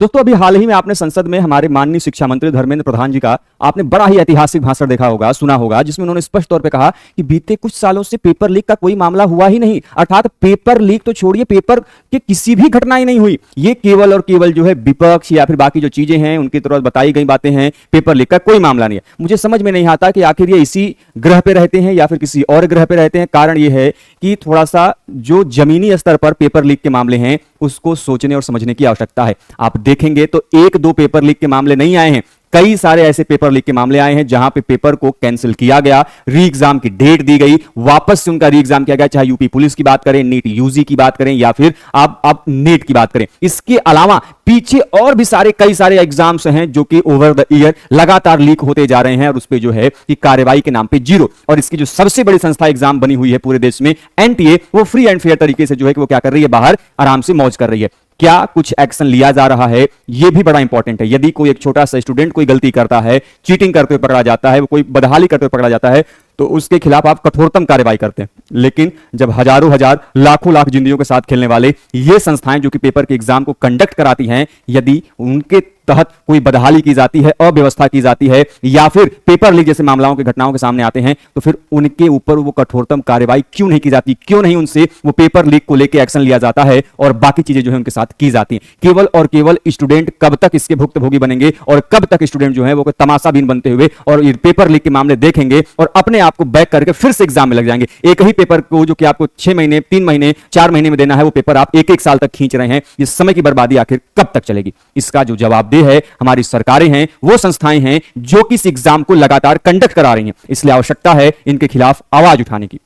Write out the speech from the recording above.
दोस्तों अभी हाल ही में आपने संसद में हमारे माननीय शिक्षा मंत्री धर्मेंद्र प्रधान जी का आपने बड़ा ही ऐतिहासिक भाषण देखा होगा, सुना होगा, जिसमें उन्होंने स्पष्ट तौर पे कहा कि बीते कुछ सालों से पेपर लीक का कोई मामला हुआ ही नहीं। अर्थात पेपर लीक तो छोड़िए, पेपर के किसी भी घटना ही नहीं हुई। ये केवल और केवल जो है विपक्ष या फिर बाकी जो चीजें हैं उनकी तरफ बताई गई बातें हैं, पेपर लीक का कोई मामला नहीं है। मुझे समझ में नहीं आता कि आखिर ये इसी ग्रह पे रहते हैं या फिर किसी और ग्रह पे रहते हैं। कारण ये है कि थोड़ा सा जो जमीनी स्तर पर पेपर लीक के मामले हैं उसको सोचने और समझने की आवश्यकता है। आप देखेंगे तो एक दो पेपर लीक के मामले नहीं आए हैं, कई सारे ऐसे पेपर लीक के मामले आए हैं जहां पे पेपर को कैंसिल किया गया, री एग्जाम की डेट दी गई, वापस से उनका री एग्जाम किया गया। चाहे यूपी पुलिस की बात करें, नीट यूजी की बात करें या फिर आप नीट की बात करें। इसके अलावा पीछे और भी कई सारे एग्जाम्स हैं जो कि ओवर द ईयर लगातार लीक होते जा रहे हैं और उस पे जो है कि कार्रवाई के नाम पे जीरो। और इसकी जो सबसे बड़ी संस्था एग्जाम बनी हुई है पूरे देश में, एनटीए, वो फ्री एंड फेयर तरीके से जो है कि वो क्या कर रही है, बाहर आराम से मौज कर रही है। क्या कुछ एक्शन लिया जा रहा है, यह भी बड़ा इंपॉर्टेंट है। यदि कोई एक छोटा सा स्टूडेंट कोई गलती करता है, चीटिंग करते हुए पकड़ा जाता है, कोई बदहाली करते हुए पकड़ा जाता है, तो उसके खिलाफ आप कठोरतम कार्रवाई करते हैं। लेकिन जब हजारों हजार लाखों लाख जिंदगियों के साथ खेलने वाले ये संस्थाएं जो कि पेपर के एग्जाम को कंडक्ट कराती हैं, यदि उनके तहत कोई बदहाली की जाती है, अव्यवस्था की जाती है या फिर पेपर लीक जैसे मामलों के घटनाओं के सामने आते हैं, तो फिर उनके ऊपर वो कठोरतम कार्रवाई क्यों नहीं की जाती, क्यों नहीं उनसे वो पेपर लीक को लेकर एक्शन लिया जाता है और बाकी चीजें जो है उनके साथ की जाती हैं। केवल और केवल स्टूडेंट कब तक इसके भुक्तभोगी बनेंगे और कब तक स्टूडेंट जो है वो तमाशा बीन बनते हुए और पेपर लीक के मामले देखेंगे और अपने आप को बैक करके फिर से एग्जाम में लग जाएंगे। एक ही पेपर को जो कि आपको 6 महीने, 3 महीने, 4 महीने में देना है, वो पेपर आप एक साल तक खींच रहे हैं। ये समय की बर्बादी आखिर कब तक चलेगी? इसका जो जवाबदेह है हमारी सरकारें हैं, वो संस्थाएं हैं जो कि इस एग्जाम को लगातार कंडक्ट करा रही हैं। इसलिए आवश्यकता है इनके खिलाफ आवाज उठाने की।